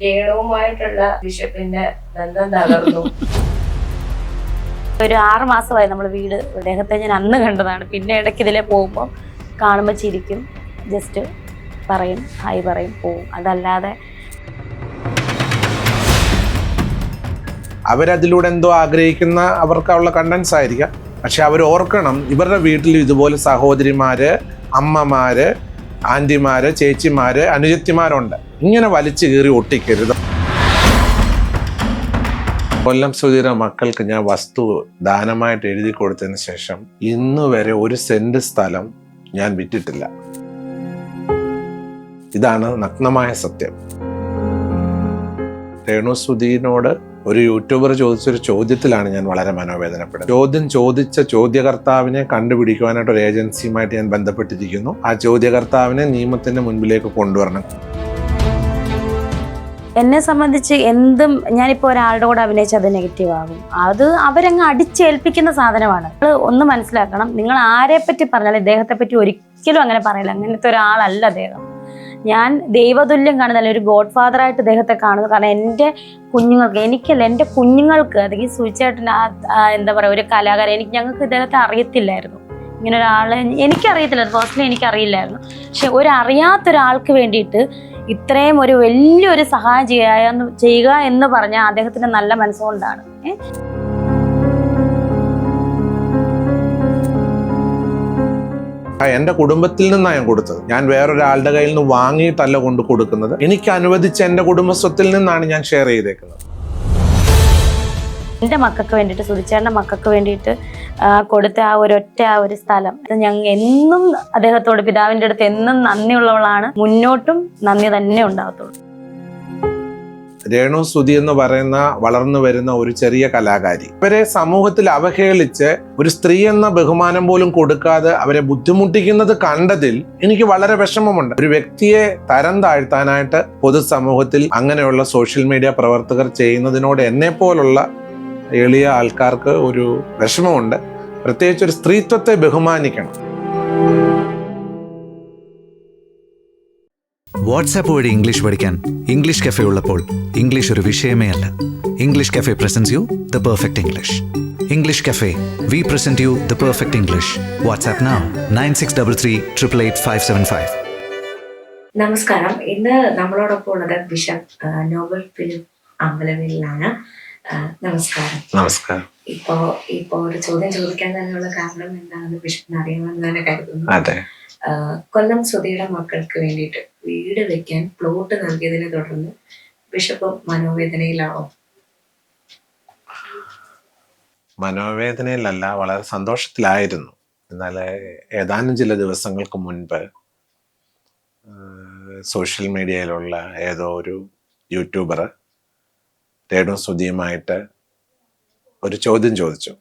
രേണുവുമായിട്ടുള്ള ബിഷപ്പിന്റെ ബന്ധം തകർന്നു. ഒരു 6 മാസമായി നമ്മൾ വീട്. അദ്ദേഹത്തെ ഞാൻ അന്ന് കണ്ടതാണ്. പിന്നെ ഇടയ്ക്ക് ഇതിലെ പോകുമ്പോൾ കാണുമ്പോൾ ചിരിക്കും, ജസ്റ്റ് പറയും, ഹായ് പറയും, പോവും. അതല്ലാതെ അവരതിലൂടെ എന്തോ ആഗ്രഹിക്കുന്ന അവർക്കുള്ള കണ്ടൻസ് ആയിരിക്കാം. പക്ഷെ അവർ ഓർക്കണം, ഇവരുടെ വീട്ടിൽ ഇതുപോലെ സഹോദരിമാര്, അമ്മമാര്, ആൻറ്റിമാര്, ചേച്ചിമാര്, അനുജത്തിമാരുണ്ട്. ഇങ്ങനെ വലിച്ചു കീറി ഒട്ടിക്കരുത്. കൊല്ലം സുധീര മക്കൾക്ക് ഞാൻ വസ്തു ദാനമായിട്ട് എഴുതി കൊടുത്തതിന് ശേഷം ഇന്ന് വരെ 1 സെന്റ് സ്ഥലം ഞാൻ വിറ്റിട്ടില്ല. ഇതാണ് നഗ്നമായ സത്യം. രേണു സുധീനോട് ഒരു യൂട്യൂബർ ചോദിച്ചൊരു ചോദ്യത്തിലാണ് ഞാൻ വളരെ മനോവേദനപ്പെടുന്നത്. ചോദ്യം ചോദിച്ച ചോദ്യകർത്താവിനെ കണ്ടുപിടിക്കുവാനായിട്ട് ഒരു ഏജൻസിയുമായിട്ട് ഞാൻ ബന്ധപ്പെട്ടിരിക്കുന്നു. ആ ചോദ്യകർത്താവിനെ നിയമത്തിന്റെ മുൻപിലേക്ക് കൊണ്ടുവരണം. എന്നെ സംബന്ധിച്ച് എന്തും ഞാനിപ്പോൾ ഒരാളുടെ കൂടെ അഭിനയിച്ച് അത് നെഗറ്റീവ് ആകും. അത് അവരങ്ങ് അടിച്ചേൽപ്പിക്കുന്ന സാധനമാണ്. നിങ്ങൾ ഒന്ന് മനസ്സിലാക്കണം, നിങ്ങൾ ആരെ പറ്റി പറഞ്ഞാലും ഇദ്ദേഹത്തെ പറ്റി ഒരിക്കലും അങ്ങനെ പറയില്ല. അങ്ങനത്തെ ഒരാളല്ല അദ്ദേഹം. ഞാൻ ദൈവതുല്യം കാണുന്നതല്ല, ഒരു ഗോഡ് ഫാദറായിട്ട് ഇദ്ദേഹത്തെ കാണുന്നു. കാരണം എൻ്റെ കുഞ്ഞുങ്ങൾക്ക്, എനിക്കല്ല, എൻ്റെ കുഞ്ഞുങ്ങൾക്ക്, അല്ലെങ്കിൽ സൂചിച്ചായിട്ടിന് എന്താ പറയുക, ഒരു കലാകാരൻ, ഞങ്ങൾക്ക് ഇദ്ദേഹത്തെ അറിയത്തില്ലായിരുന്നു. ഇങ്ങനെ ഒരാളെ എനിക്കറിയത്തില്ല, പേഴ്സണലി എനിക്കറിയില്ലായിരുന്നു. പക്ഷെ അറിയാത്തൊരാൾക്ക് വേണ്ടിയിട്ട് ഇത്രയും ഒരു വലിയൊരു സഹായം ചെയ്യുക എന്ന് പറഞ്ഞാൽ അദ്ദേഹത്തിൻ്റെ നല്ല മനസ്സുകൊണ്ടാണ്. എൻ്റെ കുടുംബത്തിൽ നിന്നാണ് ഞാൻ കൊടുത്തത്. ഞാൻ വേറൊരാളുടെ കയ്യിൽ നിന്ന് വാങ്ങിയിട്ടല്ല കൊണ്ട് കൊടുക്കുന്നത്. എനിക്ക് അനുവദിച്ച എൻ്റെ കുടുംബസ്വത്തിൽ നിന്നാണ് ഞാൻ ഷെയർ ചെയ്തേക്കുന്നത്. എൻ്റെ മക്കൾക്ക് വേണ്ടിയിട്ട്, സുധിച്ചേട്ടൻ്റെ മക്കൾക്ക് വേണ്ടിയിട്ട് കൊടുത്ത ആ ഒരു സ്ഥലം ഞങ്ങൾ എന്നും അദ്ദേഹത്തോട്, പിതാവിൻ്റെ അടുത്ത് എന്നും നന്ദിയുള്ളവളാണ്. മുന്നോട്ടും നന്ദി തന്നെ ഉണ്ടാകത്തുള്ളൂ. രേണു സുധി എന്ന് പറയുന്ന വളർന്നു വരുന്ന ഒരു ചെറിയ കലാകാരി, ഇവരെ സമൂഹത്തിൽ അവഹേളിച്ച് ഒരു സ്ത്രീ എന്ന ബഹുമാനം പോലും കൊടുക്കാതെ അവരെ ബുദ്ധിമുട്ടിക്കുന്നത് കണ്ടതിൽ എനിക്ക് വളരെ വിഷമമുണ്ട്. ഒരു വ്യക്തിയെ തരം താഴ്ത്താനായിട്ട് പൊതുസമൂഹത്തിൽ അങ്ങനെയുള്ള സോഷ്യൽ മീഡിയ പ്രവർത്തകർ ചെയ്യുന്നതിനോട് എന്നെ പോലുള്ള എളിയ ആൾക്കാർക്ക് ഒരു വിഷമമുണ്ട്. പ്രത്യേകിച്ച് ഒരു സ്ത്രീത്വത്തെ ബഹുമാനിക്കണം. വാട്സാപ്പ് വഴി ഇംഗ്ലീഷ് പഠിക്കാൻ ഇംഗ്ലീഷ് കഫേ ഉള്ളപ്പോൾ ഇംഗ്ലീഷ് ഒരു വിഷയമേ അല്ല. English cafe presents you the perfect English. English cafe, we present you the perfect English. WhatsApp now 9633388575. നമസ്കാരം. ഇന്ന് നമ്മളോടൊപ്പം ഉള്ളത് ബിഷപ്പ് നോബൽ ഫിലിപ്പ് അമ്പലവയലിലാണ്. നമസ്കാരം. നമസ്കാരം. ഇപ്പോ ഒരു ചോദ്യം ചോദിക്കാൻ തന്നെയുള്ള കാരണം എന്താണെന്ന് ബിഷപ്പിന് അറിയാമെന്ന് തന്നെ കരുതുന്നു. അതെ. കൊല്ലം സുധിയുടെ മക്കൾക്ക് വേണ്ടിയിട്ട് വീട് വെക്കാൻ പ്ലോട്ട് നൽകിയതിനെ തുടർന്ന് ബിഷപ്പ് മനോവേദനയിലാണോ? മനോവേദനയിലല്ല, വളരെ സന്തോഷത്തിലായിരുന്നു. എന്നാൽ ഏതാനും ചില ദിവസങ്ങൾക്ക് മുൻപ് സോഷ്യൽ മീഡിയയിലുള്ള ഏതോ ഒരു യൂട്യൂബർ രേണു സുധിയുമായിട്ട് ഒരു ചോദ്യം ചോദിച്ചു.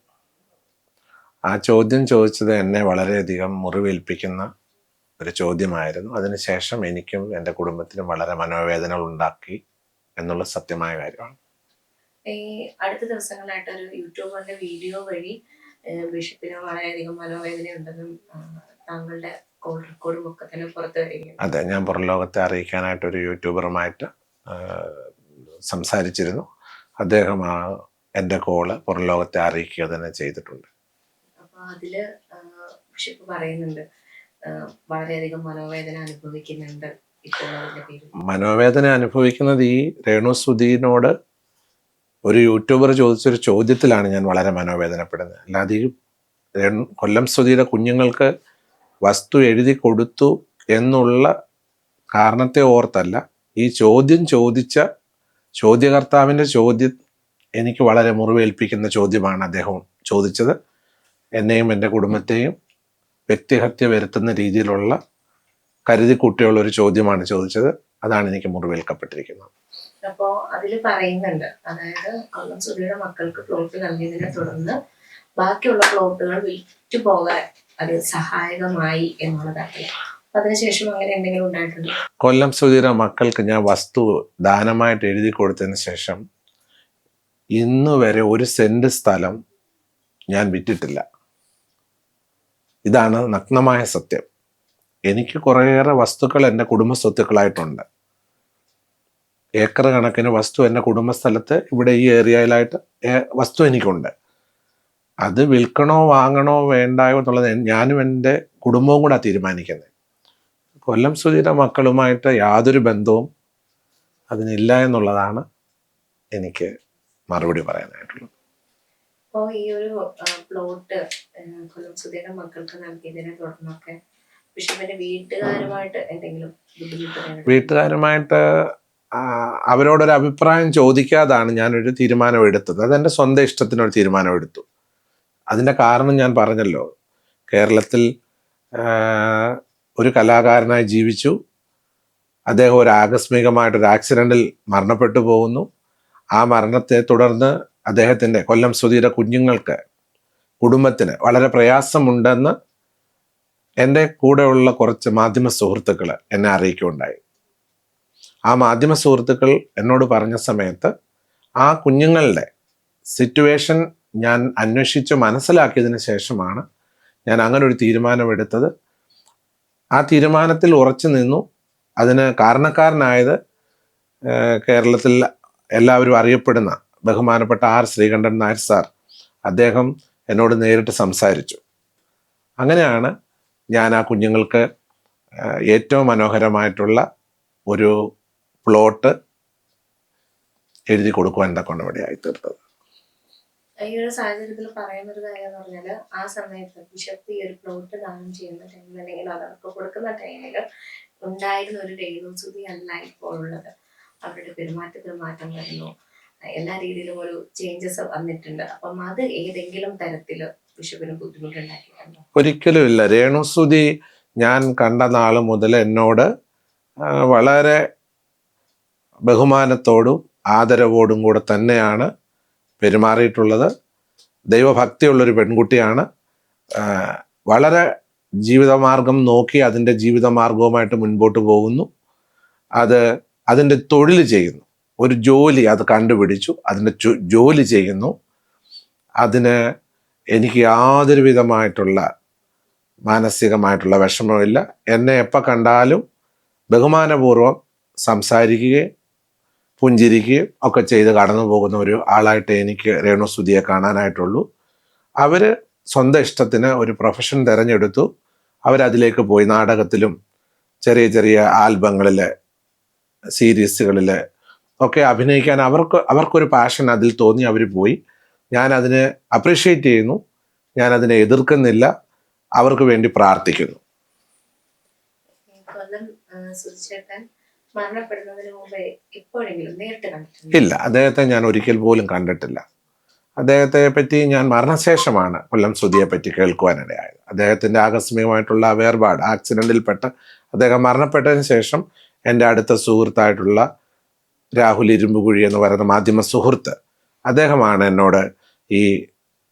ആ ചോദ്യം ചോദിച്ചത് എന്നെ വളരെയധികം മുറിവേൽപ്പിക്കുന്ന ഒരു ചോദ്യമായിരുന്നു. അതിനുശേഷം എനിക്കും എൻ്റെ കുടുംബത്തിനും വളരെ മനോവേദനകൾ ഉണ്ടാക്കി എന്നുള്ള സത്യമായ കാര്യമാണ്. ഈ അടുത്ത ദിവസങ്ങളായിട്ട് ഒരു യൂട്യൂബറിന്റെ വീഡിയോ വഴി ബിഷപ്പിന് വളരെയധികം മനോവേദന ഉണ്ടെന്നും താങ്കളുടെ കോൾ റെക്കോർഡും ഒക്കെ തന്നെ പുറത്തു വരികയാണ്. അതെ, ഞാൻ പുറംലോകത്തെ അറിയിക്കാനായിട്ട് ഒരു യൂട്യൂബറുമായിട്ട് സംസാരിച്ചിരുന്നു. അദ്ദേഹം എൻ്റെ കോള് പുറംലോകത്തെ അറിയിക്കുക തന്നെ ചെയ്തിട്ടുണ്ട്. അപ്പൊ അതില് ബിഷപ്പ് പറയുന്നുണ്ട് വളരെയധികം മനോവേദന അനുഭവിക്കുന്നുണ്ട് ഇപ്പോൾ. മനോവേദന അനുഭവിക്കുന്നത് ഈ രേണു സുധീനോട് ഒരു യൂട്യൂബർ ചോദിച്ചൊരു ചോദ്യത്തിലാണ് ഞാൻ വളരെ മനോവേദനപ്പെടുന്നത്. അല്ലാതെ ഈ കൊല്ലം സുധിയുടെ കുഞ്ഞുങ്ങൾക്ക് വസ്തു എഴുതി കൊടുത്തു എന്നുള്ള കാരണത്തെ ഓർത്തല്ല. ഈ ചോദ്യം ചോദിച്ച ചോദ്യകർത്താവിൻ്റെ ചോദ്യം എനിക്ക് വളരെ മുറിവേൽപ്പിക്കുന്ന ചോദ്യമാണ് അദ്ദേഹം ചോദിച്ചത്. എന്നെയും എൻ്റെ കുടുംബത്തെയും വ്യക്തിഹത്യ വരുത്തുന്ന രീതിയിലുള്ള കരുതിക്കുട്ടിയുള്ള ഒരു ചോദ്യമാണ് ചോദിച്ചത്. അതാണ് എനിക്ക് മുറിവേൽക്കപ്പെട്ടിരിക്കുന്നത്. അപ്പോ അതിൽ പറയുന്നുണ്ട്, അതായത് കൊല്ലം സുധിയുടെ മക്കൾക്ക് പ്ലോട്ട് നൽകിയതിനെ തുടർന്ന് ബാക്കിയുള്ള പ്ലോട്ടുകൾ വിറ്റു പോകാൻ അത് സഹായകമായി എന്നുള്ളതാണ്. അതിനുശേഷം അങ്ങനെ എന്തെങ്കിലും ഉണ്ടായിട്ടുണ്ട്? കൊല്ലം സുധിയുടെ മക്കൾക്ക് ഞാൻ വസ്തു ദാനമായിട്ട് എഴുതി കൊടുത്തതിന് ശേഷം ഇന്ന് വരെ 1 സെന്റ് സ്ഥലം ഞാൻ വിറ്റിട്ടില്ല. ഇതാണ് നഗ്നമായ സത്യം. എനിക്ക് കുറേയേറെ വസ്തുക്കൾ എൻ്റെ കുടുംബ സ്വത്തുക്കളായിട്ടുണ്ട്. ഏക്കർ കണക്കിന് വസ്തു എൻ്റെ കുടുംബസ്ഥലത്ത് ഇവിടെ ഈ ഏരിയയിലായിട്ട് വസ്തു എനിക്കുണ്ട്. അത് വിൽക്കണോ വാങ്ങണോ വേണ്ടായോ എന്നുള്ളത് ഞാനും എൻ്റെ കുടുംബവും കൂടെ തീരുമാനിക്കുന്നത്. കൊല്ലം സുധീയുടെ മക്കളുമായിട്ട് യാതൊരു ബന്ധവും അതിനില്ല എന്നുള്ളതാണ് എനിക്ക് മറുപടി പറയാനായിട്ടുള്ളത്. അപ്പോൾ ഈ ഒരു പ്ലോട്ട് കൊല്ലം സുധീയുടെ മക്കൾക്ക് നൽകിയതിനെ തുടർന്നൊക്കെ ബിഷപ്പിന്റെ വീട്ടുകാരുമായിട്ട് എന്തെങ്കിലും ബുദ്ധിമുട്ട്? വീട്ടുകാരുമായിട്ട് അവരോടൊരു അഭിപ്രായം ചോദിക്കാതാണ് ഞാനൊരു തീരുമാനം എടുത്തത്. അതെൻ്റെ സ്വന്തം ഇഷ്ടത്തിനൊരു തീരുമാനം എടുത്തു. അതിൻ്റെ കാരണം ഞാൻ പറഞ്ഞല്ലോ, കേരളത്തിൽ ഒരു കലാകാരനായി ജീവിച്ചു. അദ്ദേഹം ഒരു ആകസ്മികമായിട്ടൊരു ആക്സിഡൻറ്റിൽ മരണപ്പെട്ടു പോകുന്നു. ആ മരണത്തെ തുടർന്ന് അദ്ദേഹത്തിൻ്റെ കൊല്ലം സുധീയുടെ കുഞ്ഞുങ്ങൾക്ക്, കുടുംബത്തിന് വളരെ പ്രയാസമുണ്ടെന്ന് എൻ്റെ കൂടെയുള്ള കുറച്ച് മാധ്യമ സുഹൃത്തുക്കൾ എന്നെ അറിയിക്കുകയുണ്ടായി. ആ മാധ്യമ സുഹൃത്തുക്കൾ എന്നോട് പറഞ്ഞ സമയത്ത് ആ കുഞ്ഞുങ്ങളുടെ സിറ്റുവേഷൻ ഞാൻ അന്വേഷിച്ച് മനസ്സിലാക്കിയതിന് ശേഷമാണ് ഞാൻ അങ്ങനെ ഒരു തീരുമാനമെടുത്തത്. ആ തീരുമാനത്തിൽ ഉറച്ചു നിന്നു. അതിന് കാരണക്കാരനായത് കേരളത്തിൽ എല്ലാവരും അറിയപ്പെടുന്ന ബഹുമാനപ്പെട്ട ആർ ശ്രീകണ്ഠൻ നായർ സാർ. അദ്ദേഹം എന്നോട് നേരിട്ട് സംസാരിച്ചു. അങ്ങനെയാണ് ഞാൻ ആ കുഞ്ഞുങ്ങൾക്ക് ഏറ്റവും മനോഹരമായിട്ടുള്ള ഒരു പ്ലോട്ട് എഴുതി കൊടുക്കുവാൻ കൊണ്ട് ഇവിടെയായി തീർത്തത്. ഈ ഒരു സാഹചര്യത്തിൽ പറയുന്ന ഒരു കാര്യം എന്ന് പറഞ്ഞാൽ, ആ സമയത്ത് ബിഷപ്പ് ഈ ഒരു പ്ലോട്ട് ദാനം ചെയ്യുന്ന ടൈമിൽ അല്ലെങ്കിൽ അവർക്ക് കൊടുക്കുന്ന ടൈമിൽ ഉണ്ടായിരുന്ന ഒരു രേണുസുതി അല്ല ഇപ്പോൾ ഉള്ളത്. അവരുടെ പെരുമാറ്റത്തിൽ മാറ്റം വരുന്നു, എല്ലാ രീതിയിലും ഒരു ചേഞ്ചസ് വന്നിട്ടുണ്ട്. അപ്പം അത് ഏതെങ്കിലും തരത്തിൽ ബിഷപ്പിന് ബുദ്ധിമുട്ടുണ്ടാക്കിയിട്ടുണ്ടോ? ഒരിക്കലുമില്ല. രേണുസുതി ഞാൻ കണ്ട നാൾ മുതൽ എന്നോട് വളരെ ബഹുമാനത്തോടും ആദരവോടും കൂടെ തന്നെയാണ് പെരുമാറിയിട്ടുള്ളത്. ദൈവഭക്തിയുള്ളൊരു പെൺകുട്ടിയാണ്. വളരെ ജീവിതമാർഗം നോക്കി അതിൻ്റെ ജീവിതമാർഗവുമായിട്ട് മുൻപോട്ട് പോകുന്നു. അതിൻ്റെ തൊഴിൽ ചെയ്യുന്നു, ഒരു ജോലി അത് കണ്ടുപിടിച്ചു, അതിൻ്റെ ജോലി ചെയ്യുന്നു. അതിന് എനിക്ക് യാതൊരു വിധമായിട്ടുള്ള മാനസികമായിട്ടുള്ള വിഷമമില്ല. എന്നെ എപ്പോൾ കണ്ടാലും ബഹുമാനപൂർവ്വം സംസാരിക്കുകയും പുഞ്ചിരിക്കുകയും ഒക്കെ ചെയ്ത് കടന്നു പോകുന്ന ഒരു ആളായിട്ട് എനിക്ക് രേണുസുതിയെ കാണാനായിട്ടുള്ളൂ. അവർ സ്വന്തം ഇഷ്ടത്തിന് ഒരു പ്രൊഫഷൻ തിരഞ്ഞെടുത്തു. അവരതിലേക്ക് പോയി. നാടകത്തിലും ചെറിയ ചെറിയ ആൽബങ്ങളിൽ, സീരീസുകളിൽ ഒക്കെ അഭിനയിക്കാൻ അവർക്കൊരു പാഷൻ അതിൽ തോന്നി അവർ പോയി. ഞാനതിനെ അപ്രീഷിയേറ്റ് ചെയ്യുന്നു, ഞാനതിനെ എതിർക്കുന്നില്ല, അവർക്ക് വേണ്ടി പ്രാർത്ഥിക്കുന്നു. കൊല്ലം സുധിച്ചേട്ടൻ മരണപ്പെടുന്നതിന് മുമ്പേ എപ്പോഴെങ്കിലും നേരിട്ട് കണ്ടിട്ടുണ്ട്? ഇല്ല, അദ്ദേഹത്തെ ഞാൻ ഒരിക്കൽ പോലും കണ്ടിട്ടില്ല. അദ്ദേഹത്തെ പറ്റി ഞാൻ മരണശേഷമാണ് കൊല്ലം സുധിയെ പറ്റി കേൾക്കുവാനിടയായത്. അദ്ദേഹത്തിൻ്റെ ആകസ്മികമായിട്ടുള്ള വേർപാട്, ആക്സിഡൻറ്റിൽപ്പെട്ട് അദ്ദേഹം മരണപ്പെട്ടതിന് ശേഷം എൻ്റെ അടുത്ത സുഹൃത്തായിട്ടുള്ള രാഹുൽ ഇരുമ്പുകുഴി എന്ന് പറയുന്ന മാധ്യമ സുഹൃത്ത്, അദ്ദേഹമാണ് എന്നോട് ഈ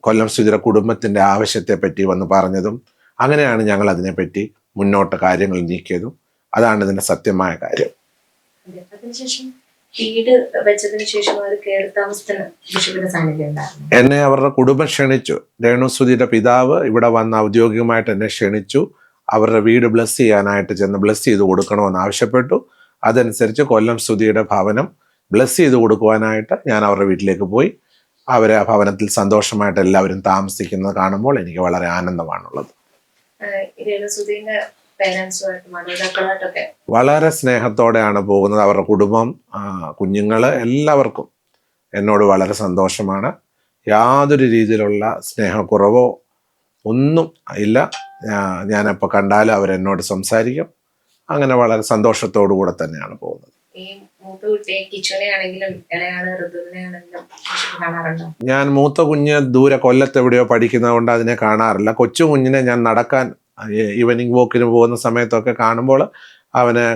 കൊല്ലം സുധിയുടെ കുടുംബത്തിൻ്റെ ആവശ്യത്തെപ്പറ്റി വന്ന് പറഞ്ഞതും അങ്ങനെയാണ് ഞങ്ങൾ അതിനെപ്പറ്റി മുന്നോട്ട് കാര്യങ്ങൾ നീക്കിയതും. അതാണ് ഇതിൻ്റെ സത്യമായ കാര്യം. അതിനുശേഷം വീട് വെച്ചതിന് ശേഷം ഒരു കേരളതാമസത്തിന് ബിഷപ്പിന്റെ സാന്നിധ്യം ഉണ്ടായിരുന്നു. എന്നെ അവരുടെ കുടുംബം ക്ഷണിച്ചു. രേണുസുതിയുടെ പിതാവ് ഇവിടെ വന്ന് ഔദ്യോഗികമായിട്ട് എന്നെ ക്ഷണിച്ചു. അവരുടെ വീട് ബ്ലസ് ചെയ്യാനായിട്ട് ചെന്ന് ബ്ലസ് ചെയ്ത് കൊടുക്കണമെന്ന് ആവശ്യപ്പെട്ടു. അതനുസരിച്ച് കൊല്ലം സുധിയുടെ ഭവനം ബ്ലസ് ചെയ്ത് കൊടുക്കുവാനായിട്ട് ഞാൻ അവരുടെ വീട്ടിലേക്ക് പോയി. അവരെ ആ ഭവനത്തിൽ സന്തോഷമായിട്ട് എല്ലാവരും താമസിക്കുന്നത് കാണുമ്പോൾ എനിക്ക് വളരെ ആനന്ദമാണുള്ളത്. രേണുസുതിന്റെ പേരൻസുമായിട്ട് മാതാപിതാക്കളുമായിട്ടൊക്കെ വളരെ സ്നേഹത്തോടെയാണ് പോകുന്നത്. അവരുടെ കുടുംബം, കുഞ്ഞുങ്ങൾ, എല്ലാവർക്കും എന്നോട് വളരെ സന്തോഷമാണ്. യാതൊരു രീതിയിലുള്ള സ്നേഹക്കുറവോ ഒന്നും ഇല്ല. ഞാനെപ്പോൾ കണ്ടാലും അവരെന്നോട് സംസാരിക്കും. അങ്ങനെ വളരെ സന്തോഷത്തോടു കൂടെ തന്നെയാണ് പോകുന്നത്. ഈ മൂത്ത കുട്ടിയെ കിച്ചുനെ ആണെങ്കിലും ഇളയാള് ഋതുവിനെ ആണെങ്കിലും കാണാറുണ്ടോ? ഞാൻ മൂത്ത കുഞ്ഞ് ദൂരെ കൊല്ലത്ത് എവിടെയോ പഠിക്കുന്നത് കൊണ്ട് അതിനെ കാണാറില്ല. കൊച്ചു കുഞ്ഞിനെ ഞാൻ നടക്കാൻ ഈവനിങ് വോക്കിന് പോകുന്ന സമയത്തൊക്കെ കാണുമ്പോൾ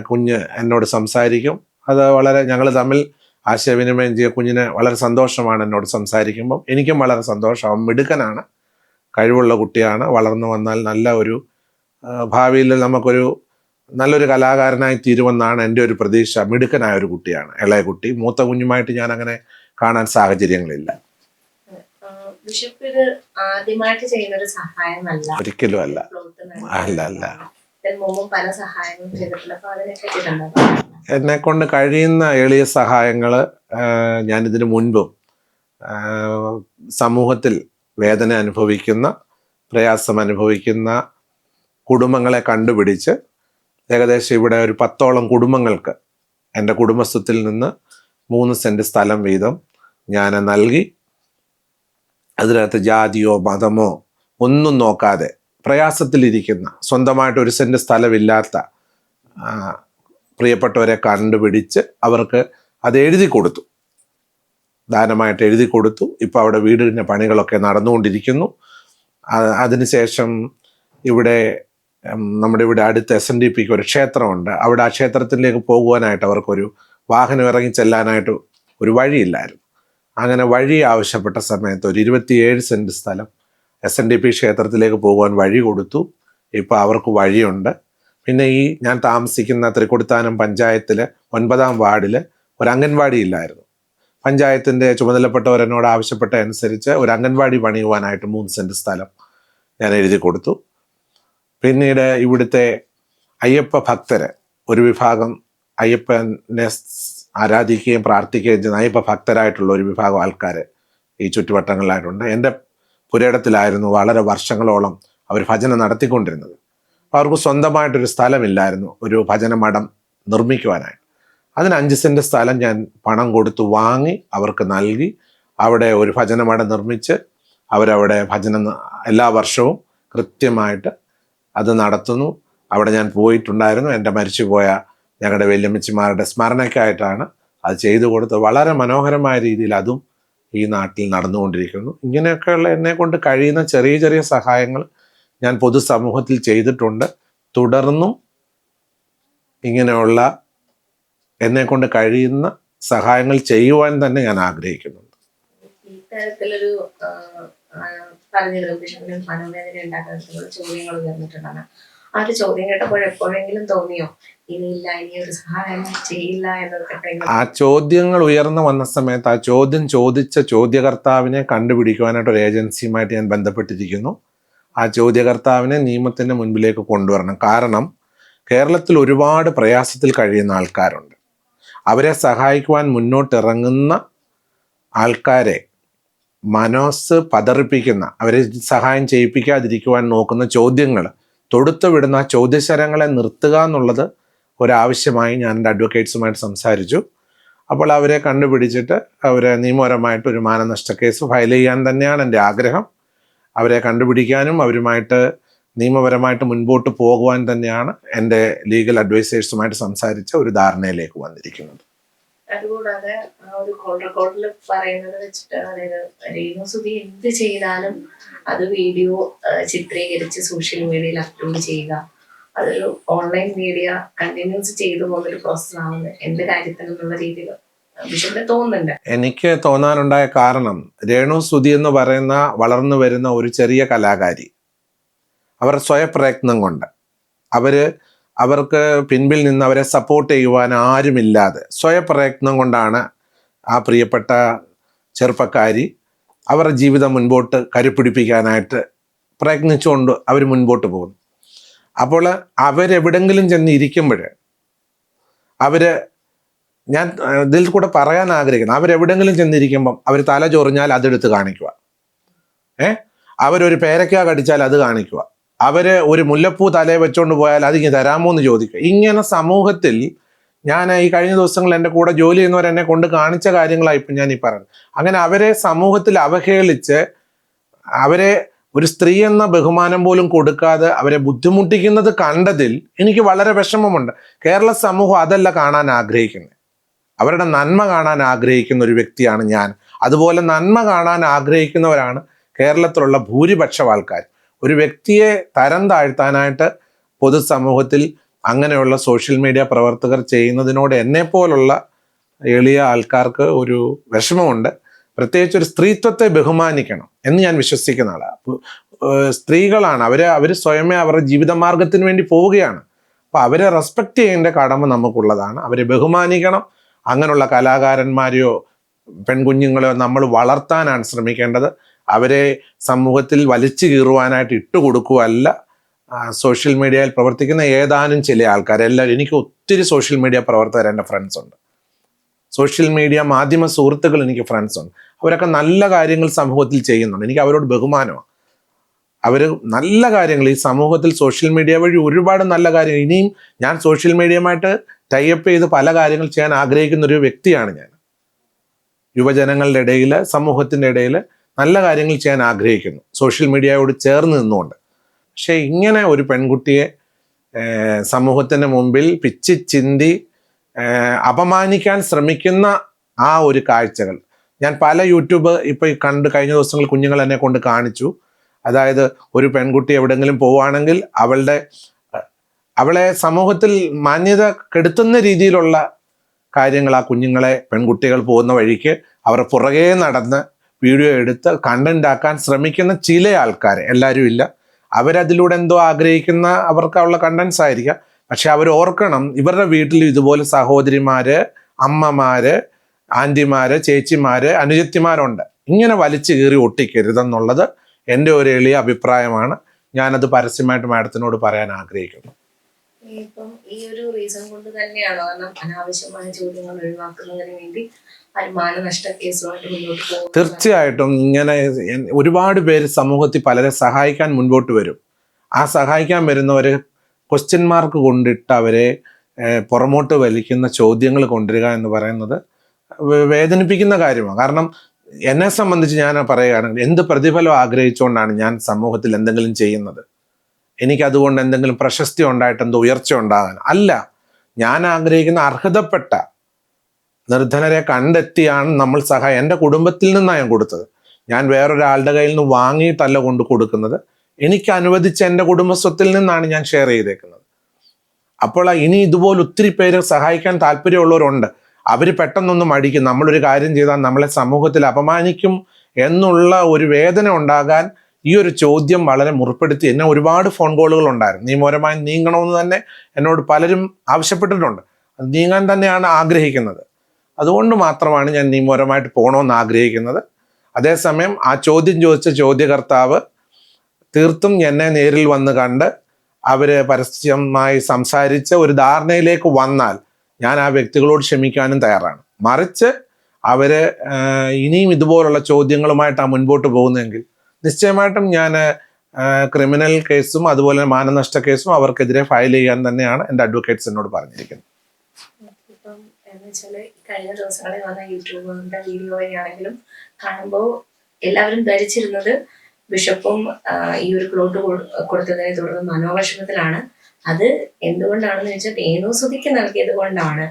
കുഞ്ഞ് എന്നോട് സംസാരിക്കും. അത് വളരെ ഞങ്ങൾ തമ്മിൽ ആശയവിനിമയം ചെയ്യുക. കുഞ്ഞിന് വളരെ സന്തോഷമാണ് എന്നോട് സംസാരിക്കുമ്പം. എനിക്കും വളരെ സന്തോഷം. അവൻ മിടുക്കനാണ്, കഴിവുള്ള കുട്ടിയാണ്. വളർന്നു വന്നാൽ നല്ല ഒരു ഭാവിയിൽ നമുക്കൊരു നല്ലൊരു കലാകാരനായി തീരുമെന്നാണ് എൻ്റെ ഒരു പ്രതീക്ഷ. മിടുക്കനായ ഒരു കുട്ടിയാണ് ഇളയ കുട്ടി. മൂത്ത കുഞ്ഞുമായിട്ട് ഞാൻ അങ്ങനെ കാണാൻ സാഹചര്യങ്ങളില്ല. ബിഷപ്പ് ഇത് ആദ്യമായിട്ട് ചെയ്യുന്ന ഒരു സഹായമല്ല, ഒരിക്കലും അല്ല. പ്ലോട്ട് അല്ല. ഇതിന് മുമ്പും പല സഹായങ്ങളും ചെയ്തിട്ടുണ്ട്. അപ്പൊ അതിനെ പറ്റിയിട്ടുണ്ടോ? എന്നെ കൊണ്ട് കഴിയുന്ന എളിയ സഹായങ്ങൾ ഞാൻ ഇതിനു മുൻപും സമൂഹത്തിൽ വേദന അനുഭവിക്കുന്ന, പ്രയാസം അനുഭവിക്കുന്ന കുടുംബങ്ങളെ കണ്ടുപിടിച്ച് ഏകദേശം ഇവിടെ ഒരു 10ഓളം കുടുംബങ്ങൾക്ക് എൻ്റെ കുടുംബസ്വത്തിൽ നിന്ന് 3 സെൻറ്റ് സ്ഥലം വീതം ഞാൻ നൽകി. അതിനകത്ത് ജാതിയോ മതമോ ഒന്നും നോക്കാതെ പ്രയാസത്തിലിരിക്കുന്ന, സ്വന്തമായിട്ട് 1 സെൻറ്റ് സ്ഥലമില്ലാത്ത പ്രിയപ്പെട്ടവരെ കണ്ടുപിടിച്ച് അവർക്ക് അത് എഴുതി കൊടുത്തു, ദാനമായിട്ട് എഴുതി കൊടുത്തു. ഇപ്പോൾ അവിടെ വീടിൻ്റെ പണികളൊക്കെ നടന്നുകൊണ്ടിരിക്കുന്നു. അതിനുശേഷം ഇവിടെ നമ്മുടെ ഇവിടെ അടുത്ത് SNDPക്ക് ഒരു ക്ഷേത്രമുണ്ട്. അവിടെ ആ ക്ഷേത്രത്തിലേക്ക് പോകുവാനായിട്ട് അവർക്കൊരു വാഹനം ഇറങ്ങി ചെല്ലാനായിട്ട് ഒരു വഴിയില്ലായിരുന്നു. അങ്ങനെ വഴി ആവശ്യപ്പെട്ട സമയത്ത് ഒരു 27 സെൻറ്റ് സ്ഥലം SNDP ക്ഷേത്രത്തിലേക്ക് പോകുവാൻ വഴി കൊടുത്തു. ഇപ്പോൾ അവർക്ക് വഴിയുണ്ട്. പിന്നെ ഈ ഞാൻ താമസിക്കുന്ന തൃക്കൊടിത്താനം പഞ്ചായത്തിലെ 9ാം വാർഡിൽ ഒരു അംഗൻവാടി ഇല്ലായിരുന്നു. പഞ്ചായത്തിൻ്റെ ചുമതലപ്പെട്ടവർ എന്നോട് ആവശ്യപ്പെട്ട അനുസരിച്ച് ഒരു അംഗൻവാടി പണിയുവാനായിട്ട് 3 സെൻറ്റ് സ്ഥലം ഞാൻ എഴുതി കൊടുത്തു. പിന്നീട് ഇവിടുത്തെ അയ്യപ്പ ഭക്തര്, ഒരു വിഭാഗം അയ്യപ്പനെ ആരാധിക്കുകയും പ്രാർത്ഥിക്കുകയും ചെയ്യുന്ന അയ്യപ്പ ഭക്തരായിട്ടുള്ള ഒരു വിഭാഗം ആൾക്കാർ ഈ ചുറ്റുവട്ടങ്ങളിലായിട്ടുണ്ട്. എൻ്റെ പുരയിടത്തിലായിരുന്നു വളരെ വർഷങ്ങളോളം അവർ ഭജന നടത്തിക്കൊണ്ടിരുന്നത്. അപ്പോൾ അവർക്ക് സ്വന്തമായിട്ടൊരു സ്ഥലമില്ലായിരുന്നു ഒരു ഭജന മഠം നിർമ്മിക്കുവാനായിട്ട്. അതിന് 5 സെൻറ്റ് സ്ഥലം ഞാൻ പണം കൊടുത്തു വാങ്ങി അവർക്ക് നൽകി. അവിടെ ഒരു ഭജന മഠം നിർമ്മിച്ച് അവരവിടെ ഭജന എല്ലാ വർഷവും കൃത്യമായിട്ട് അത് നടത്തുന്നു. അവിടെ ഞാൻ പോയിട്ടുണ്ടായിരുന്നു. എൻ്റെ മരിച്ചുപോയ ഞങ്ങളുടെ വല്യമ്മച്ചിമാരുടെ സ്മരണയ്ക്കായിട്ടാണ് അത് ചെയ്തു കൊടുത്തത്. വളരെ മനോഹരമായ രീതിയിൽ അതും ഈ നാട്ടിൽ നടന്നുകൊണ്ടിരിക്കുന്നു. ഇങ്ങനെയൊക്കെയുള്ള എന്നെ കൊണ്ട് കഴിയുന്ന ചെറിയ ചെറിയ സഹായങ്ങൾ ഞാൻ പൊതുസമൂഹത്തിൽ ചെയ്തിട്ടുണ്ട്. തുടർന്നും ഇങ്ങനെയുള്ള എന്നെ കൊണ്ട് കഴിയുന്ന സഹായങ്ങൾ ചെയ്യുവാൻ തന്നെ ഞാൻ ആഗ്രഹിക്കുന്നുണ്ട്. ഈ തരത്തിലൊരു പറഞ്ഞിരുന്നു മനോവേദന ഉണ്ടാക്കുന്ന ചോദ്യങ്ങൾ ഉയർന്നിട്ടുണ്ടാണ്. ആ ഒരു ചോദ്യം കേട്ടപ്പോൾ എപ്പോഴെങ്കിലും തോന്നിയോ ഇനിയില്ല, ഇനി ഒരു സഹായം ചെയ്യില്ല എന്നൊക്കെ? ആ ചോദ്യങ്ങൾ ഉയർന്നു വന്ന സമയത്ത് ആ ചോദ്യം ചോദിച്ച ചോദ്യകർത്താവിനെ കണ്ടുപിടിക്കുവാനായിട്ട് ഒരു ഏജൻസിയുമായിട്ട് ഞാൻ ബന്ധപ്പെട്ടിരിക്കുന്നു. ആ ചോദ്യകർത്താവിനെ നിയമത്തിൻ്റെ മുൻപിലേക്ക് കൊണ്ടുവരണം. കാരണം കേരളത്തിൽ ഒരുപാട് പ്രയാസത്തിൽ കഴിയുന്ന ആൾക്കാരുണ്ട്. അവരെ സഹായിക്കുവാൻ മുന്നോട്ടിറങ്ങുന്ന ആൾക്കാരെ മനസ്സ് പതറിപ്പിക്കുന്ന, അവരെ സഹായം ചെയ്യിപ്പിക്കാതിരിക്കുവാൻ നോക്കുന്ന ചോദ്യങ്ങൾ തൊടുത്തു വിടുന്ന ചോദ്യശരങ്ങളെ നിർത്തുക എന്നുള്ളത് ഒരാവശ്യമായി ഞാൻ എൻ്റെ അഡ്വക്കേറ്റ്സുമായിട്ട് സംസാരിച്ചു. അപ്പോൾ അവരെ കണ്ടുപിടിച്ചിട്ട് അവരെ നിയമപരമായിട്ട് ഒരു മാനനഷ്ട കേസ് ഫയൽ ചെയ്യാൻ തന്നെയാണ് എൻ്റെ ആഗ്രഹം. അവരെ കണ്ടുപിടിക്കാനും അവരുമായിട്ട് നിയമപരമായിട്ട് മുൻപോട്ട് പോകുവാൻ തന്നെയാണ് എൻ്റെ ലീഗൽ അഡ്വൈസേഴ്സുമായിട്ട് സംസാരിച്ച ഒരു ധാരണയിലേക്ക് വന്നിരിക്കുന്നത്. അതുകൂടാതെ ആ ഒരു കോൾ റെക്കോർഡിൽ പറയുന്നത് വെച്ചിട്ട്, അതായത് രേണുസുതി എന്ത് ചെയ്താലും അത് വീഡിയോ ചിത്രീകരിച്ച് സോഷ്യൽ മീഡിയയിൽ അപ്ലോഡ് ചെയ്യുക, അതൊരു ഓൺലൈൻ മീഡിയ കണ്ടിന്യൂസ് ചെയ്തു പോകുന്നൊരു പ്രോസസ് ആവുന്നത് എന്ത് കാര്യത്തിനെന്നുള്ള രീതിയിൽ വിഷയത്തിന് തോന്നുന്നുണ്ട്. എനിക്ക് തോന്നാനുണ്ടായ കാരണം, രേണുസുതി എന്ന് പറയുന്ന വളർന്നു വരുന്ന ഒരു ചെറിയ കലാകാരി, അവർ സ്വയപ്രയത്നം കൊണ്ട് അവർക്ക് പിൻപിൽ നിന്ന് അവരെ സപ്പോർട്ട് ചെയ്യുവാൻ ആരുമില്ലാതെ സ്വയപ്രയത്നം കൊണ്ടാണ് ആ പ്രിയപ്പെട്ട ചെറുപ്പക്കാരി അവരുടെ ജീവിതം മുൻപോട്ട് കരുപ്പിടിപ്പിക്കാനായിട്ട് പ്രയത്നിച്ചുകൊണ്ട് അവർ മുൻപോട്ട് പോകുന്നു. അപ്പോൾ അവരെവിടെങ്കിലും ചെന്ന് ഇരിക്കുമ്പോൾ ഞാൻ ഇതിൽ കൂടെ പറയാൻ ആഗ്രഹിക്കുന്നു, അവരെവിടെങ്കിലും ചെന്നിരിക്കുമ്പം അവർ തല ചൊറിഞ്ഞാൽ അതെടുത്ത് കാണിക്കുക, അവരൊരു പേരയ്ക്ക കടിച്ചാൽ അത് കാണിക്കുക, അവര് ഒരു മുല്ലപ്പൂ തലയെ വെച്ചോണ്ട് പോയാൽ അത് ഇങ്ങനെ തരാമോ എന്ന് ചോദിക്കുക. ഇങ്ങനെ സമൂഹത്തിൽ ഞാൻ ഈ കഴിഞ്ഞ ദിവസങ്ങളിൽ എൻ്റെ കൂടെ ജോലി ചെയ്യുന്നവർ എന്നെ കൊണ്ട് കാണിച്ച കാര്യങ്ങളായിപ്പോൾ ഞാൻ ഈ പറയുന്നത്. അങ്ങനെ അവരെ സമൂഹത്തിൽ അവഹേളിച്ച് അവരെ ഒരു സ്ത്രീ എന്ന ബഹുമാനം പോലും കൊടുക്കാതെ അവരെ ബുദ്ധിമുട്ടിക്കുന്നത് കണ്ടതിൽ എനിക്ക് വളരെ വിഷമമുണ്ട്. കേരള സമൂഹം അതല്ല കാണാൻ ആഗ്രഹിക്കുന്നത്. അവരുടെ നന്മ കാണാൻ ആഗ്രഹിക്കുന്ന ഒരു വ്യക്തിയാണ് ഞാൻ. അതുപോലെ നന്മ കാണാൻ ആഗ്രഹിക്കുന്നവരാണ് കേരളത്തിലുള്ള ഭൂരിപക്ഷം ആൾക്കാർ. ഒരു വ്യക്തിയെ തരം താഴ്ത്താനായിട്ട് പൊതുസമൂഹത്തിൽ അങ്ങനെയുള്ള സോഷ്യൽ മീഡിയ പ്രവർത്തകർ ചെയ്യുന്നതിനോട് എന്നെപ്പോലുള്ള എളിയ ആൾക്കാർക്ക് ഒരു വിഷമമുണ്ട്. പ്രത്യേകിച്ച് ഒരു സ്ത്രീത്വത്തെ ബഹുമാനിക്കണം എന്ന് ഞാൻ വിശ്വസിക്കുന്ന ആളാണ്. സ്ത്രീകളാണ്, അവർ സ്വയമേ അവരുടെ ജീവിതമാർഗത്തിന് വേണ്ടി പോവുകയാണ്. അപ്പോൾ അവരെ റെസ്പെക്റ്റ് ചെയ്യേണ്ട കടമ നമുക്കുള്ളതാണ്. അവരെ ബഹുമാനിക്കണം. അങ്ങനെയുള്ള കലാകാരന്മാരെയോ പെൺകുഞ്ഞുങ്ങളെയോ നമ്മൾ വളർത്താനാണ് ശ്രമിക്കേണ്ടത്. അവരെ സമൂഹത്തിൽ വലിച്ചു കീറുവാനായിട്ട് ഇട്ടുകൊടുക്കുകയല്ല സോഷ്യൽ മീഡിയയിൽ പ്രവർത്തിക്കുന്ന ഏതാനും ചില ആൾക്കാർ, എല്ലാവരും, എനിക്ക് ഒത്തിരി സോഷ്യൽ മീഡിയ പ്രവർത്തകർ എൻ്റെ ഫ്രണ്ട്സ് ഉണ്ട്. സോഷ്യൽ മീഡിയ മാധ്യമ സുഹൃത്തുക്കൾ എനിക്ക് ഫ്രണ്ട്സ് ഉണ്ട്. അവരൊക്കെ നല്ല കാര്യങ്ങൾ സമൂഹത്തിൽ ചെയ്യുന്നുണ്ട്. എനിക്ക് അവരോട് ബഹുമാനമാണ്. അവർ നല്ല കാര്യങ്ങൾ ഈ സമൂഹത്തിൽ സോഷ്യൽ മീഡിയ വഴി ഒരുപാട് നല്ല കാര്യങ്ങൾ, ഇനിയും ഞാൻ സോഷ്യൽ മീഡിയയുമായിട്ട് ടൈപ്പ് ചെയ്ത് പല കാര്യങ്ങൾ ചെയ്യാൻ ആഗ്രഹിക്കുന്ന ഒരു വ്യക്തിയാണ് ഞാൻ. യുവജനങ്ങളുടെ ഇടയിൽ, സമൂഹത്തിൻ്റെ ഇടയിൽ നല്ല കാര്യങ്ങൾ ചെയ്യാൻ ആഗ്രഹിക്കുന്നു സോഷ്യൽ മീഡിയയോട് ചേർന്ന് നിന്നുകൊണ്ട്. പക്ഷേ ഇങ്ങനെ ഒരു പെൺകുട്ടിയെ സമൂഹത്തിൻ്റെ മുമ്പിൽ പിച്ചി ചിന്തി അപമാനിക്കാൻ ശ്രമിക്കുന്ന ആ ഒരു കാഴ്ചകൾ ഞാൻ പല യൂട്യൂബ് ഇപ്പോൾ കഴിഞ്ഞ ദിവസങ്ങൾ കുഞ്ഞുങ്ങൾ എന്നെ കൊണ്ട് കാണിച്ചു. അതായത് ഒരു പെൺകുട്ടി എവിടെയെങ്കിലും പോവുകയാണെങ്കിൽ അവളെ സമൂഹത്തിൽ മാന്യത കെടുത്തുന്ന രീതിയിലുള്ള കാര്യങ്ങൾ ആ കുഞ്ഞുങ്ങളെ, പെൺകുട്ടികൾ പോകുന്ന വഴിക്ക് അവർ പുറകെ നടന്ന് വീഡിയോ എടുത്ത് കണ്ടന്റ് ആക്കാൻ ശ്രമിക്കുന്ന ചില ആൾക്കാർ, എല്ലാവരും ഇല്ല, അവരതിലൂടെ എന്തോ ആഗ്രഹിക്കുന്ന അവർക്കുള്ള കണ്ടന്റ്സ് ആയിരിക്കാം. പക്ഷെ അവർ ഓർക്കണം, ഇവരുടെ വീട്ടിൽ ഇതുപോലെ സഹോദരിമാര്, അമ്മമാര്, ആൻറ്റിമാര്, ചേച്ചിമാര്, അനുജത്തിമാരുണ്ട്. ഇങ്ങനെ വലിച്ചു കീറി ഒട്ടിക്കരുതെന്നുള്ളത് എൻ്റെ ഒരു എളിയ അഭിപ്രായമാണ്. ഞാനത് പരസ്യമായിട്ട് മാഡത്തിനോട് പറയാൻ ആഗ്രഹിക്കുന്നു. ഇപ്പം ഈ ഒരു റീസൺ കൊണ്ട് തന്നെയാണോ, കാരണം അനാവശ്യമായ ചോദ്യങ്ങൾ ഒഴിവാക്കുന്നതിന് വേണ്ടി മാനനഷ്ട കേസുമായിട്ട് മുന്നോട്ട് പോകും? തീർച്ചയായിട്ടും ഇങ്ങനെ ഒരുപാട് പേര് സമൂഹത്തിൽ പലരെ സഹായിക്കാൻ മുൻപോട്ട് വരും. ആ സഹായിക്കാൻ വരുന്നവര് ക്വസ്റ്റ്യൻ മാർക്ക് കൊണ്ടിട്ട് അവരെ പുറമോട്ട് വലിക്കുന്ന ചോദ്യങ്ങൾ കൊണ്ടുവരിക എന്ന് പറയുന്നത് വേദനിപ്പിക്കുന്ന കാര്യമാണ്. കാരണം എന്നെ സംബന്ധിച്ച് ഞാൻ പറയുകയാണെങ്കിൽ എന്ത് പ്രതിഫലം ആഗ്രഹിച്ചുകൊണ്ടാണ് ഞാൻ സമൂഹത്തിൽ എന്തെങ്കിലും ചെയ്യുന്നത്? എനിക്കതുകൊണ്ട് എന്തെങ്കിലും പ്രശസ്തി ഉണ്ടായിട്ട് എന്തോ ഉയർച്ച ഉണ്ടാകാൻ അല്ല. ഞാൻ ആഗ്രഹിക്കുന്ന അർഹതപ്പെട്ട നിർധനരെ കണ്ടെത്തിയാണ് നമ്മൾ എൻ്റെ കുടുംബത്തിൽ നിന്നാണ് ഞാൻ കൊടുത്തത്. ഞാൻ വേറൊരാളുടെ കയ്യിൽ നിന്ന് വാങ്ങിയിട്ടല്ല കൊണ്ട് കൊടുക്കുന്നത്. എനിക്ക് അനുവദിച്ച എൻ്റെ കുടുംബസ്വത്തിൽ നിന്നാണ് ഞാൻ ഷെയർ ചെയ്തേക്കുന്നത്. അപ്പോൾ ഇനി ഇതുപോലെ ഒത്തിരി പേര് സഹായിക്കാൻ താല്പര്യമുള്ളവരുണ്ട്. അവർ പെട്ടെന്നൊന്നും മടിക്കും. നമ്മളൊരു കാര്യം ചെയ്താൽ നമ്മളെ സമൂഹത്തിൽ അപമാനിക്കും എന്നുള്ള ഒരു വേദന ഉണ്ടാകാൻ ഈ ഒരു ചോദ്യം വളരെ മുറിപ്പെടുത്തി. എന്നെ ഒരുപാട് ഫോൺ കോളുകൾ ഉണ്ടായിരുന്നു. നിയമപരമായി നീങ്ങണമെന്ന് തന്നെ എന്നോട് പലരും ആവശ്യപ്പെട്ടിട്ടുണ്ട്. അത് നീങ്ങാൻ തന്നെയാണ് ആഗ്രഹിക്കുന്നത്. അതുകൊണ്ട് മാത്രമാണ് ഞാൻ നിയമപരമായിട്ട് പോകണമെന്ന് ആഗ്രഹിക്കുന്നത്. അതേസമയം ആ ചോദ്യം ചോദിച്ച ചോദ്യകർത്താവ് തീർത്തും എന്നെ നേരിൽ വന്ന് കണ്ട് അവര് പരസ്യമായി സംസാരിച്ച് ഒരു ധാരണയിലേക്ക് വന്നാൽ ഞാൻ ആ വ്യക്തികളോട് ക്ഷമിക്കാനും തയ്യാറാണ്. മറിച്ച് അവര് ഇനിയും ഇതുപോലുള്ള ചോദ്യങ്ങളുമായിട്ടാണ് മുൻപോട്ട് പോകുന്നതെങ്കിൽ നിശ്ചയമായിട്ടും ഞാൻ ക്രിമിനൽ കേസും അതുപോലെ മാനനഷ്ട കേസും അവർക്കെതിരെ ഫയൽ ചെയ്യാൻ തന്നെയാണ് എൻ്റെ അഡ്വക്കേറ്റ്സ് എന്നോട് പറഞ്ഞിരിക്കുന്നത്. ഇപ്പം എന്ന് വെച്ചാല് കഴിഞ്ഞ ദിവസങ്ങളിൽ വന്ന യൂട്യൂബിന്റെ വീഡിയോ വഴിയാണെങ്കിലും കാണുമ്പോൾ എല്ലാവരും ധരിച്ചിരുന്നത് ബിഷപ്പും ഈ ഒരു പ്ലോട്ട് കൊടുത്തതിനെ തുടർന്ന് മനോവിഷമത്തിലാണ്. അത് എന്തുകൊണ്ടാണെന്ന് വെച്ചാൽ രേണുസുതിക്ക് നൽകിയത് കൊണ്ടാണ്,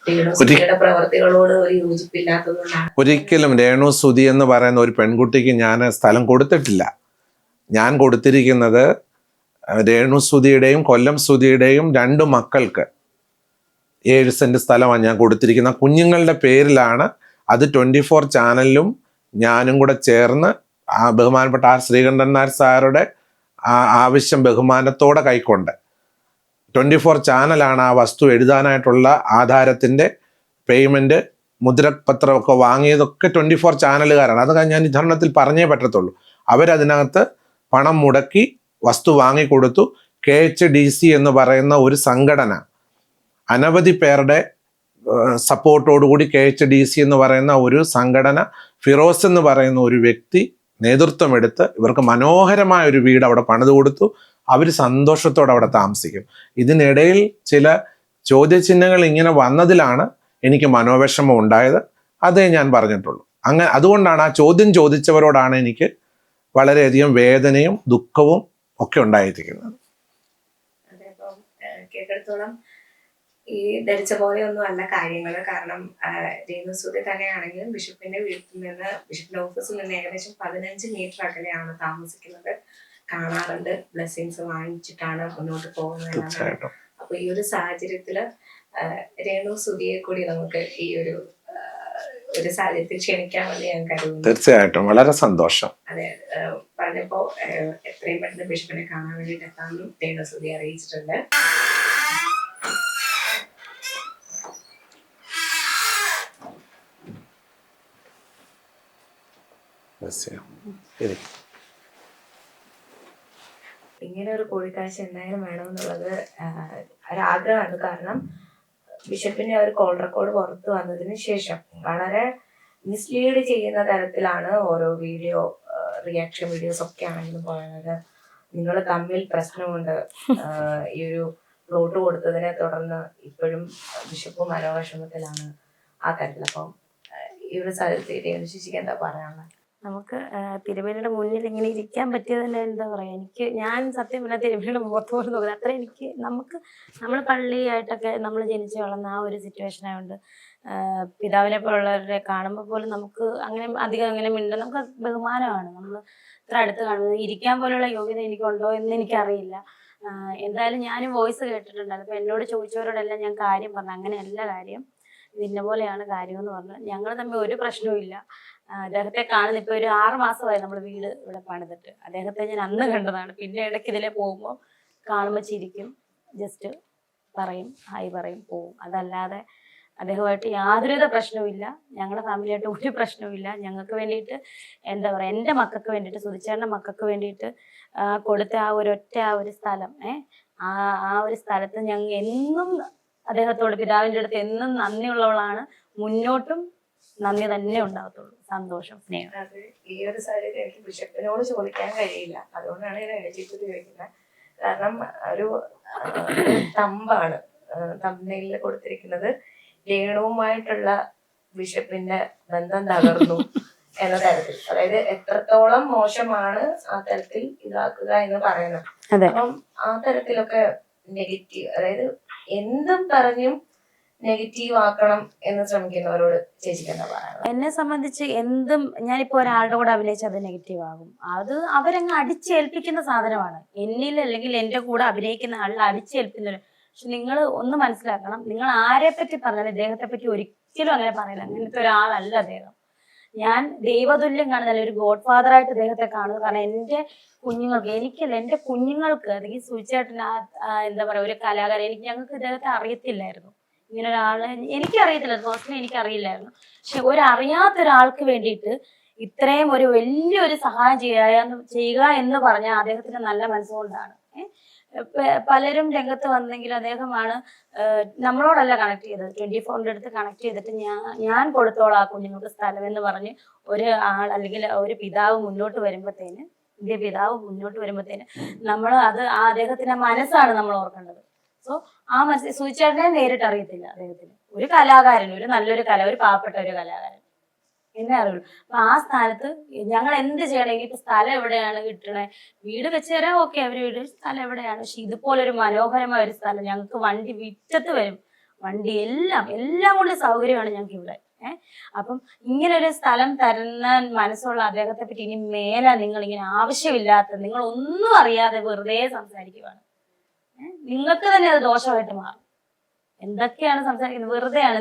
രേണുസുതിയുടെ പ്രവർത്തികളോട് ഒരു യോജിപ്പില്ലാത്തത് കൊണ്ടാണ്. ഒരിക്കലും രേണുസുതി എന്ന് പറയുന്ന ഒരു പെൺകുട്ടിക്ക് ഞാൻ സ്ഥലം കൊടുത്തിട്ടില്ല. ഞാൻ കൊടുത്തിരിക്കുന്നത് രേണുസുതിയുടെയും കൊല്ലം സുതിയുടെയും 2 മക്കൾക്ക് 7 സെന്റ് സ്ഥലമാണ് ഞാൻ കൊടുത്തിരിക്കുന്ന. കുഞ്ഞുങ്ങളുടെ പേരിലാണ്. അത് 24 ചാനലിലും ഞാനും കൂടെ ചേർന്ന് ബഹുമാനപ്പെട്ട ആർ ശ്രീകണ്ഠൻ നായർ സാറുടെ ആവശ്യം ബഹുമാനത്തോടെ കൈക്കൊണ്ട് 24 ചാനലാണ് ആ വസ്തു എഴുതാനായിട്ടുള്ള ആധാരത്തിൻ്റെ പേയ്മെൻറ്റ്, മുദ്രപത്രമൊക്കെ വാങ്ങിയതൊക്കെ 24 ചാനലുകാരാണ്. അത് ഞാൻ ഈ ധർണത്തിൽ പറഞ്ഞേ പറ്റത്തുള്ളൂ. അവരതിനകത്ത് പണം മുടക്കി വസ്തു വാങ്ങിക്കൊടുത്തു. KHDC എന്ന് പറയുന്ന ഒരു സംഘടന അനവധി പേരുടെ സപ്പോർട്ടോടുകൂടി KHDC എന്ന് പറയുന്ന ഒരു സംഘടന, ഫിറോസ് എന്ന് പറയുന്ന ഒരു വ്യക്തി നേതൃത്വമെടുത്ത് ഇവർക്ക് മനോഹരമായ ഒരു വീട് അവിടെ പണിത് കൊടുത്തു. അവർ സന്തോഷത്തോടെ അവിടെ താമസിക്കും. ഇതിനിടയിൽ ചില ചോദ്യചിഹ്നങ്ങൾ ഇങ്ങനെ വന്നതിലാണ് എനിക്ക് മനോവിഷമം ഉണ്ടായത്. അതേ ഞാൻ പറഞ്ഞിട്ടുള്ളൂ. അതുകൊണ്ടാണ് ആ ചോദ്യം ചോദിച്ചവരോടാണ് എനിക്ക് വളരെയധികം വേദനയും ദുഃഖവും ഒക്കെ ഉണ്ടായിരിക്കുന്നത്. അതേപ്പം കേട്ടിടത്തോളം ഈ ധരിച്ച പോലെയൊന്നും അല്ല കാര്യങ്ങൾ. കാരണം രേണുസുതി തന്നെയാണെങ്കിലും ബിഷപ്പിന്റെ വീട്ടിൽ നിന്ന്, ബിഷപ്പിന്റെ ഓഫീസിൽ നിന്ന് ഏകദേശം 15 മീറ്റർ അകലെയാണ് താമസിക്കുന്നത്. കാണാറുണ്ട്, ബ്ലെസ്സിങ്സ് വാങ്ങിച്ചിട്ടാണ് മുന്നോട്ട് പോകുന്നത്. അപ്പൊ ഈ ഒരു സാഹചര്യത്തില് രേണുസുതിയെ കൂടി നമുക്ക് ഈ ഒരു സാഹചര്യത്തിൽ ക്ഷണിക്കാമെന്ന് ഞാൻ കരുതുന്നു. തീർച്ചയായിട്ടും വളരെ സന്തോഷം. അതെ, പറഞ്ഞപ്പോ എത്രയും പെട്ടെന്ന് ബിഷപ്പിനെ കാണാൻ വേണ്ടിയിട്ട് എത്താമെന്നും രേണുസുതി അറിയിച്ചിട്ടുണ്ട്. ശരി. ഇങ്ങനെ ഒരു കൂടിക്കാഴ്ച എന്തായാലും വേണമെന്നുള്ളത് ഒരാഗ്രഹമാണ്. കാരണം ബിഷപ്പിന്റെ ഒരു കോൾ റെക്കോർഡ് പുറത്തു വന്നതിന് ശേഷം വളരെ മിസ്ലീഡ് ചെയ്യുന്ന തരത്തിലാണ് ഓരോ റിയാക്ഷൻ വീഡിയോസ് ഒക്കെ ആണെങ്കിലും പറയുന്നത്. നിങ്ങൾ തമ്മിൽ പ്രശ്നമുണ്ട്, ഈ ഒരു പ്ലോട്ട് കൊടുത്തതിനെ തുടർന്ന് ഇപ്പോഴും ബിഷപ്പ് മനോവിഷമത്തിലാണ് ആ തരത്തിൽ. അപ്പം ഈ ഒരു സാഹചര്യം ശിശിക്ക് എന്താ പറയാനുള്ളത്? നമുക്ക് തിരുമേനിയുടെ മുന്നിൽ ഇങ്ങനെ ഇരിക്കാൻ പറ്റിയത് തന്നെ എന്താ പറയുക, ഞാൻ സത്യം പറഞ്ഞാൽ തിരുമേനിയുടെ മുഖത്ത് പോലും നോക്കുന്നത് അത്ര നമ്മൾ പള്ളിയായിട്ടൊക്കെ നമ്മൾ ജനിച്ച് വളർന്ന ആ ഒരു സിറ്റുവേഷൻ ആയതുകൊണ്ട് പിതാവിനെ പോലുള്ളവരെ കാണുമ്പോൾ പോലും നമുക്ക് അങ്ങനെ അധികം അങ്ങനെ നമുക്ക് ബഹുമാനമാണ്. നമ്മൾ ഇത്ര അടുത്ത് കാണുന്നത്, ഇരിക്കാൻ പോലുള്ള യോഗ്യത എനിക്കുണ്ടോ എന്ന് എനിക്കറിയില്ല. എന്തായാലും ഞാനും വോയിസ് കേട്ടിട്ടുണ്ടായിരുന്നു. അപ്പോൾ എന്നോട് ചോദിച്ചവരോടെല്ലാം ഞാൻ കാര്യം പറഞ്ഞു, അങ്ങനെയല്ല കാര്യം, ഇതിൻ്റെ പോലെയാണ് കാര്യമെന്ന് പറഞ്ഞു. ഞങ്ങൾ തമ്മിൽ ഒരു പ്രശ്നവും ഇല്ല. അദ്ദേഹത്തെ കാണുന്ന ഇപ്പോൾ ഒരു 6 മാസമായി നമ്മൾ വീട് ഇവിടെ പണിതിട്ട്. അദ്ദേഹത്തെ ഞാൻ അന്ന് കണ്ടതാണ്. പിന്നെ ഇടയ്ക്ക് ഇതിലെ പോകുമ്പോൾ കാണുമ്പോൾ ചിരിക്കും, ജസ്റ്റ് പറയും, ഹായ് പറയും, പോവും. അതല്ലാതെ അദ്ദേഹമായിട്ട് യാതൊരുവിധ പ്രശ്നവുമില്ല. ഞങ്ങളുടെ ഫാമിലിയായിട്ട് ഒരു പ്രശ്നവുമില്ല. ഞങ്ങൾക്ക് വേണ്ടിയിട്ട് എന്താ പറയുക, എൻ്റെ മക്കൾക്ക് വേണ്ടിയിട്ട്, സുധിച്ചേട്ടൻ്റെ മക്കൾക്ക് വേണ്ടിയിട്ട് കൊടുത്ത ആ ഒരു സ്ഥലം, ആ ഒരു സ്ഥലത്ത് ഞങ്ങൾ എന്നും അദ്ദേഹത്തോട്, പിതാവിൻ്റെ അടുത്ത് എന്നും നന്ദിയുള്ളവളാണ്. മുന്നോട്ടും നന്ദി തന്നെ ഉണ്ടാകത്തുള്ളൂ. സന്തോഷം, സ്നേഹം. അത് ഈ ഒരു സാഹചര്യം എനിക്ക് ബിഷപ്പിനോട് ചോദിക്കാൻ കഴിയില്ല. അതുകൊണ്ടാണ് ഞാൻ എഴുതിയിട്ട് ചോദിക്കുന്നത്. കാരണം ഒരു തമ്പാണ് തമ്മിൽ കൊടുത്തിരിക്കുന്നത്. രേണുവുമായിട്ടുള്ള ബിഷപ്പിന്റെ ബന്ധം തകർന്നു എന്ന തരത്തിൽ, അതായത് എത്രത്തോളം മോശമാണ് ആ തരത്തിൽ ഇതാക്കുക എന്ന് പറയുന്നത്. അപ്പം ആ തരത്തിലൊക്കെ നെഗറ്റീവ്, അതായത് എന്തും പറഞ്ഞും നെഗറ്റീവ് ആക്കണം എന്ന് ശ്രമിക്കുന്നവരോട് ചേച്ചിക്ക് എന്താ പറയാനുള്ളത്? എന്നെ സംബന്ധിച്ച് എന്തും, ഞാനിപ്പോ ഒരാളുടെ കൂടെ അഭിനയിച്ചാൽ അത് നെഗറ്റീവ് ആകും. അത് അവരങ്ങ് അടിച്ചേൽപ്പിക്കുന്ന സാധനമാണ്. എന്നിൽ അല്ലെങ്കിൽ എൻ്റെ കൂടെ അഭിനയിക്കുന്ന ആളിൽ അടിച്ചേൽപ്പിക്കുന്ന. പക്ഷെ നിങ്ങൾ ഒന്ന് മനസ്സിലാക്കണം, നിങ്ങൾ ആരെ പറ്റി പറഞ്ഞാലും ഇദ്ദേഹത്തെ പറ്റി ഒരിക്കലും അങ്ങനെ പറയില്ല. അങ്ങനത്തെ ഒരാളല്ല അദ്ദേഹം. ഞാൻ ദൈവതുല്യം കാണുന്നില്ല, ഒരു ഗോഡ് ഫാദറായിട്ട് ഇദ്ദേഹത്തെ കാണുന്നു. കാരണം എൻ്റെ കുഞ്ഞുങ്ങൾക്ക്, എനിക്കല്ല, എൻ്റെ കുഞ്ഞുങ്ങൾക്ക്, അല്ലെങ്കിൽ സുചേട്ടൻ എന്താ പറയുക, ഒരു കലാകാരൻ, ഞങ്ങൾക്ക് ഇദ്ദേഹത്തെ അറിയത്തില്ലായിരുന്നു. ഇങ്ങനെ ഒരാളെ എനിക്കറിയത്തില്ല, പേഴ്സണലി എനിക്കറിയില്ലായിരുന്നു. പക്ഷെ അറിയാത്തൊരാൾക്ക് വേണ്ടിയിട്ട് ഇത്രയും ഒരു വലിയൊരു സഹായം ചെയ്യുക എന്ന് പറഞ്ഞാൽ അദ്ദേഹത്തിന്റെ നല്ല മനസ്സുകൊണ്ടാണ്. പലരും രംഗത്ത് വന്നെങ്കിൽ അദ്ദേഹമാണ് നമ്മളോടല്ല കണക്ട് ചെയ്തത്, 24ന്റെ അടുത്ത് കണക്ട് ചെയ്തിട്ട് ഞാൻ കൊടുത്തോളാം ആ കുഞ്ഞുങ്ങൾക്ക് സ്ഥലം എന്ന് പറഞ്ഞ് അല്ലെങ്കിൽ ഒരു പിതാവ് മുന്നോട്ട് വരുമ്പോഴത്തേന്, ഇന്ത്യ പിതാവ് മുന്നോട്ട് വരുമ്പോഴത്തേന് നമ്മൾ അദ്ദേഹത്തിന്റെ മനസ്സാണ് നമ്മൾ ഓർക്കേണ്ടത്. സോ ആ മനസ്സിൽ സൂചിച്ചേട്ടനെ നേരിട്ട് അറിയത്തില്ല അദ്ദേഹത്തിന്. ഒരു കലാകാരൻ, ഒരു നല്ലൊരു ഒരു പാവപ്പെട്ട ഒരു കലാകാരൻ എന്നെ അറിയുള്ളൂ. അപ്പൊ ആ സ്ഥാനത്ത് ഞങ്ങൾ എന്ത് ചെയ്യണമെങ്കിൽ, ഇപ്പൊ സ്ഥലം എവിടെയാണ് കിട്ടണേ, വീട് വെച്ച് തരാം, ഓക്കെ, അവര് വീട്, സ്ഥലം എവിടെയാണ്. പക്ഷെ ഇതുപോലൊരു മനോഹരമായ ഒരു സ്ഥലം, ഞങ്ങൾക്ക് വണ്ടി വിറ്റത്ത് വരും, വണ്ടി എല്ലാം കൊണ്ട് സൗകര്യമാണ് ഞങ്ങൾക്ക് ഇവിടെ. അപ്പം ഇങ്ങനെ ഒരു സ്ഥലം തരുന്ന മനസ്സുള്ള അദ്ദേഹത്തെ പറ്റി ഇനി മേലെ നിങ്ങൾ ഇങ്ങനെ ആവശ്യമില്ലാത്ത, നിങ്ങൾ ഒന്നും അറിയാതെ വെറുതെ സംസാരിക്കുവാണ്, നിങ്ങൾക്ക് തന്നെ അത് ദോഷമായിട്ട് മാറും. എന്തൊക്കെയാണ് സംസാരിക്കുന്നത്, വെറുതെയാണ്.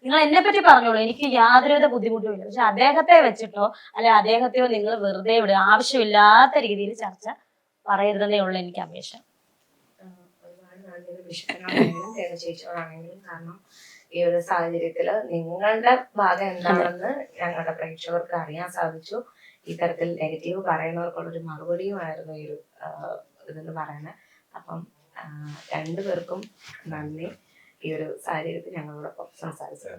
നിങ്ങൾ എന്നെ പറ്റി പറഞ്ഞോളൂ, എനിക്ക് യാതൊരുവിധ ബുദ്ധിമുട്ടും ഇല്ല. പക്ഷെ അദ്ദേഹത്തെ വെച്ചിട്ടോ അല്ലെ അദ്ദേഹത്തെയോ നിങ്ങൾ വെറുതെ വിടുക, ആവശ്യമില്ലാത്ത രീതിയിൽ ചർച്ച പറയരുതെന്നേ ഉള്ളൂ എനിക്ക് അപേക്ഷ. ഒരുപാട് നന്ദി ബിഷപ്പിനോടാണെങ്കിലും ചേച്ചിയോടാണെങ്കിലും. കാരണം ഈ ഒരു സാഹചര്യത്തില് നിങ്ങളുടെ ഭാഗം എന്താണെന്ന് ഞങ്ങളുടെ പ്രേക്ഷകർക്ക് അറിയാൻ സാധിച്ചു. ഈ തരത്തിൽ നെഗറ്റീവ് പറയുന്നവർക്കുള്ളൊരു മറുപടിയുമായിരുന്നു ഈ ഒരു ഇതെന്ന് പറയുന്നത്. അപ്പം രണ്ടുപേർക്കും നന്ദി ഈ ഒരു സാഹചര്യത്തിൽ ഞങ്ങളോടൊപ്പം സംസാരിച്ചത്.